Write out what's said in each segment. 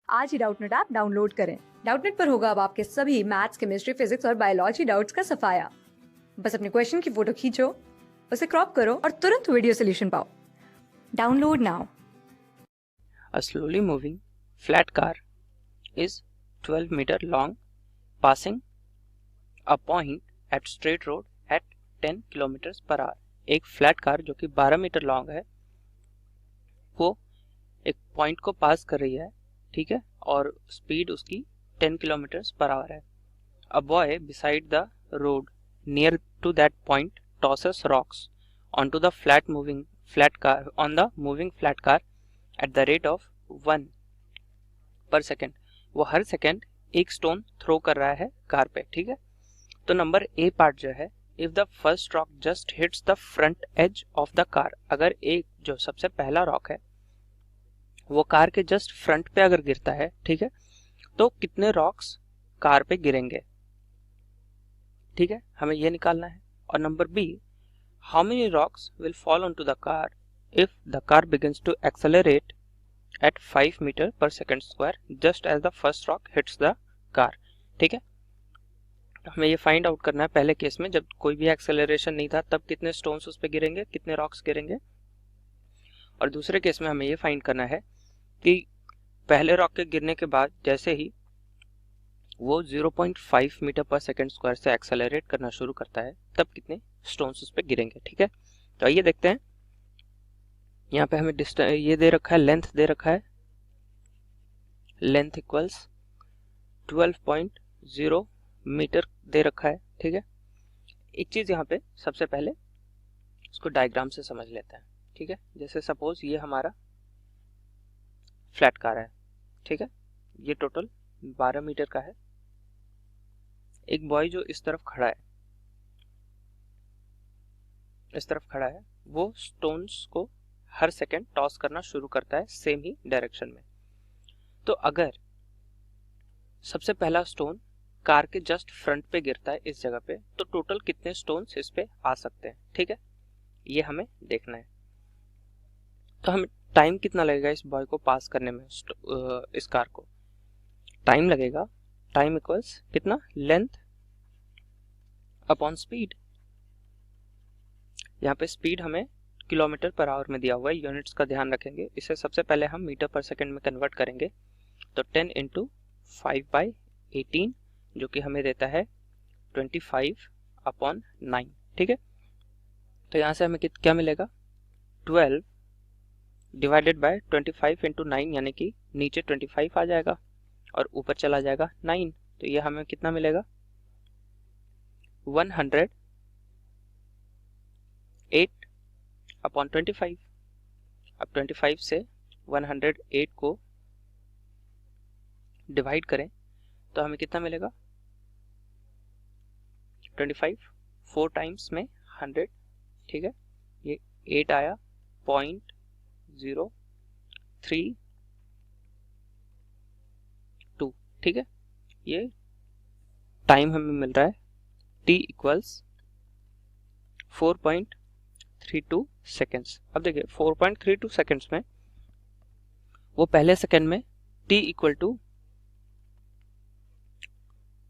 आज ही Doubtnut app download करें। Doubtnut पर होगा अब आपके सभी मैथ्स, केमिस्ट्री, फिजिक्स और बायोलॉजी डाउट्स का सफाया। बस अपने क्वेश्चन की फोटो खींचो, उसे क्रॉप करो और तुरंत वीडियो सोल्यूशन पाओ। Download now. A slowly moving flat car is 12 meter long, passing a point at straight road at 10 kilometers per hour. एक फ्लैट कार जो कि 12 मीटर लॉन्ग है वो एक पॉइंट को पास कर रही है, ठीक है, और स्पीड उसकी 10 किलोमीटर्स पर आवर है. A boy beside the road near to that point tosses rocks onto the moving flat car at the rate of 1 per second. वो हर सेकेंड एक स्टोन थ्रो कर रहा है कार पे, ठीक है. तो नंबर ए पार्ट जो है, if the first rock just hits the front edge of the car, अगर एक जो सबसे पहला रॉक है वो कार के जस्ट फ्रंट पे अगर गिरता है, ठीक है, तो कितने रॉक्स कार पे गिरेंगे, ठीक है, हमें ये निकालना है. और number B, how many rocks will fall on to the car if the car begins to accelerate at 5 meter per second square just as the first rock hits the car, ठीक है. हमें ये फाइंड आउट करना है पहले case में जब कोई भी एक्सेलरेशन नहीं था तब कितने स्टोन्स उस पे गिरेंगे, कितने रॉक्स गिरेंगे. और दूसरे केस में हमें ये फाइंड करना है कि पहले रॉक के गिरने के बाद जैसे ही वो 0.5 मीटर पर सेकेंड स्क्वायर से एक्सेलरेट करना शुरू करता है तब कितने स्टोन्स उस पे गिरेंगे, ठीक है. तो आइए देखते हैं. यहाँ पे हमें ये दे रखा है, लेंथ दे रखा है, लेंथ इक्वल्स 12.0 मीटर दे रखा है, ठीक है. एक चीज यहाँ पे सबसे पहले इसको डायग्राम से समझ लेते हैं, ठीक है. जैसे सपोज ये हमारा फ्लैट कार है, ठीक है, ये टोटल 12 मीटर का है. एक बॉय जो इस तरफ खड़ा है, वो स्टोन्स को हर सेकेंड टॉस करना शुरू करता है सेम ही डायरेक्शन में. तो अगर सबसे पहला स्टोन कार के जस्ट फ्रंट पे गिरता है इस जगह पे, तो टोटल कितने स्टोन्स इस पे आ सकते हैं, ठीक है, ये हमें देखना है. तो हमें टाइम कितना लगेगा इस बॉय को पास करने में, इस कार को टाइम लगेगा. टाइम इक्वल्स कितना, लेंथ अपॉन स्पीड. यहाँ पे स्पीड हमें किलोमीटर पर आवर में दिया हुआ है, यूनिट्स का ध्यान रखेंगे. इसे सबसे पहले हम मीटर पर सेकंड में कन्वर्ट करेंगे. तो 10 इंटू 5/18 जो कि हमें देता है 25/9, ठीक है. तो यहाँ से हमें क्या मिलेगा, 12 डिवाइडेड बाय 25 इंटू 9, यानी कि नीचे 25 आ जाएगा और ऊपर चला जाएगा 9. तो ये हमें कितना मिलेगा, 108/25. अब 25 से 108 को डिवाइड करें तो हमें कितना मिलेगा, 25 4 टाइम्स में 100, ठीक है. ये 8 आया, 0.332, ठीक है. ये टाइम हमें मिल रहा है t इक्वल्स 4.32 सेकेंड्स. अब देखिए 4.32 सेकेंड्स में वो पहले सेकेंड में t इक्वल टू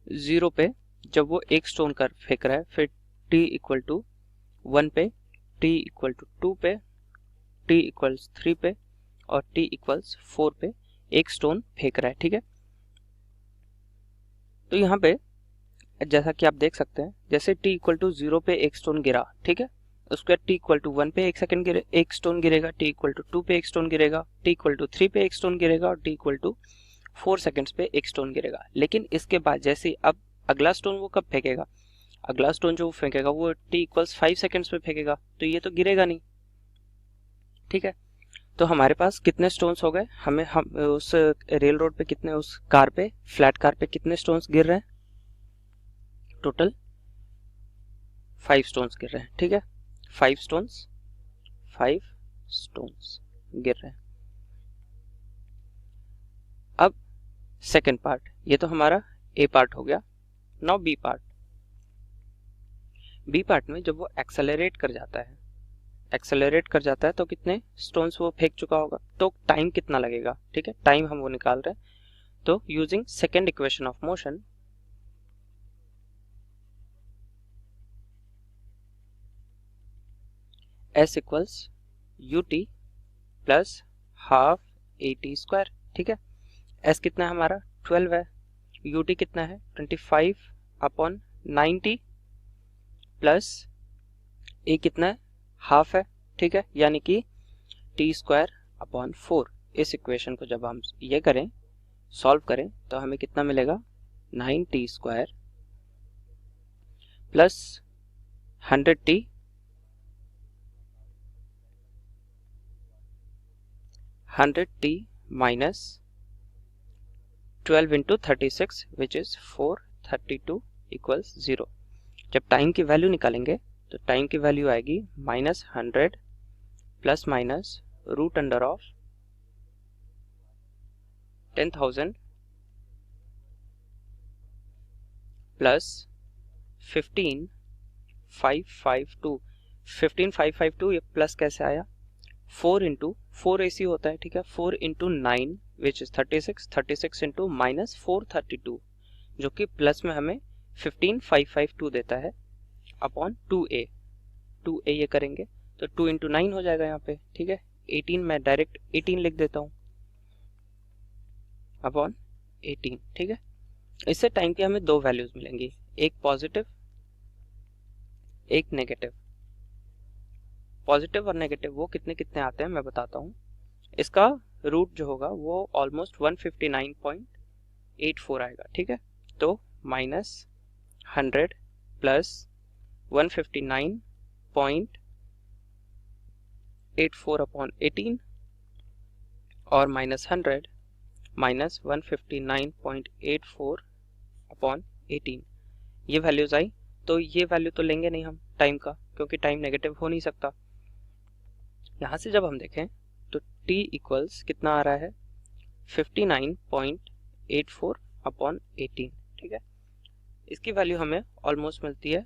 0 पे जब वो एक स्टोन कर फेंक रहा है, फिर t इक्वल टू 1 पे, t इक्वल टू 2 पे, t इक्वल्स 3 पे और t इक्वल्स 4 पे एक स्टोन फेंक रहा है, ठीक है. तो यहाँ पे जैसा कि आप देख सकते हैं, जैसे t इक्वल टू 0 पे एक स्टोन गिरा, ठीक है, उसके बाद t इक्वल टू 1 पे एक स्टोन गिरेगा, t इक्वल टू 2 पे एक स्टोन गिरेगा, t इक्वल टू 3 पे एक स्टोन गिरेगा और t इक्वल टू 4 सेकंड्स पे एक स्टोन गिरेगा. लेकिन इसके बाद जैसे अब अगला स्टोन वो कब फेंकेगा, अगला स्टोन जो फेंकेगा वो t इक्वल्स 5 सेकंड्स पे फेंकेगा, तो ये तो गिरेगा नहीं, ठीक है. तो हमारे पास कितने स्टोन्स हो गए, हम उस रेल रोड पे कितने, उस कार पे, फ्लैट कार पे कितने स्टोन्स गिर रहे हैं, टोटल 5 स्टोन्स गिर रहे हैं, ठीक है. 5 स्टोन्स गिर रहे हैं. अब सेकेंड पार्ट, ये तो हमारा ए पार्ट हो गया. Now B part. B part में जब वो एक्सेलरेट कर जाता है तो कितने स्टोन्स वो फेंक चुका होगा, तो टाइम कितना लगेगा, ठीक है, टाइम हम वो निकाल रहे हैं. तो using second equation of motion, s equals ut plus half at square, ठीक है। s कितना है हमारा 12 है, ut कितना है 25 अपॉन 90 प्लस a कितना है हाफ है, ठीक है, यानी कि t स्क्वायर अपॉन 4। इस इक्वेशन को जब हम ये करें सॉल्व करें तो हमें कितना मिलेगा 9t square plus 100t minus 12 into 36 which is 432 equals 0। जब टाइम की वैल्यू निकालेंगे तो टाइम की वैल्यू आएगी -100 plus minus root under of 10,000 plus 15,552 ये प्लस कैसे आया 4 इंटू 4 AC होता है, ठीक है, 4 into 9 which is 36 into minus 432 जो कि प्लस में हमें 15,552 देता है अपॉन 2A ये करेंगे तो 2 इंटू 9 हो जाएगा यहाँ पे, ठीक है। 18 मैं डायरेक्ट 18 लिख देता हूँ अपॉन 18, ठीक है। इससे टाइम की हमें दो वैल्यूज मिलेंगी, एक पॉजिटिव एक नेगेटिव। पॉजिटिव और नेगेटिव वो कितने कितने आते हैं मैं बताता हूँ। इसका रूट जो होगा वो ऑलमोस्ट 159.84 आएगा, ठीक है। तो -100 प्लस 159.84 अपॉन 18 और -100 माइनस 159.84 अपॉन 18 ये वैल्यूज आई। तो ये वैल्यू तो लेंगे नहीं हम टाइम का, क्योंकि टाइम नेगेटिव हो नहीं सकता। यहाँ से जब हम देखें तो t इक्वल्स कितना आ रहा है 59.84 अपॉन 18, ठीक है। इसकी वैल्यू हमें ऑलमोस्ट मिलती है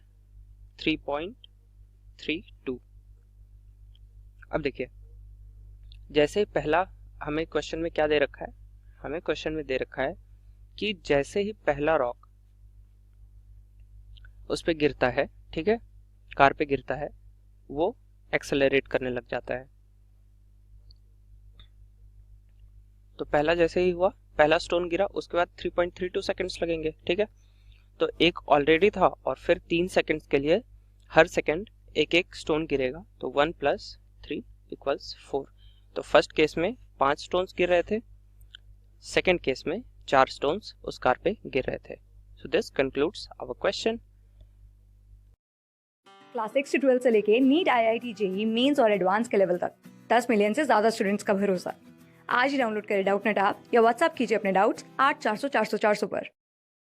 3.32। अब देखिए जैसे पहला हमें क्वेश्चन में क्या दे रखा है, हमें क्वेश्चन में दे रखा है कि जैसे ही पहला रॉक उस पे गिरता है, ठीक है, कार पे गिरता है, वो एक्सेलरेट करने लग जाता है। तो पहला जैसे ही हुआ, पहला स्टोन गिरा, उसके बाद 3.32 सेकंड्स लगेंगे, ठीक है। तो एक ऑलरेडी था और फिर 3 सेकंड्स के लिए हर सेकंड एक एक स्टोन गिरेगा, तो 1 + 3 = 4। तो फर्स्ट केस में 5 स्टोन्स गिर रहे थे, सेकंड केस में 4 स्टोन्स उस कार पे गिर रहे थे। So this concludes our question. Class 6 से 12 से लेके नीट, IIT, JEE मेंस और एडवांस के लेवल तक 10 मिलियन से ज्यादा स्टूडेंट्स का भरोसा। आज ही डाउनलोड करें डाउटनेट ऐप या व्हाट्सएप कीजिए अपने डाउट्स 8400 400 400 पर।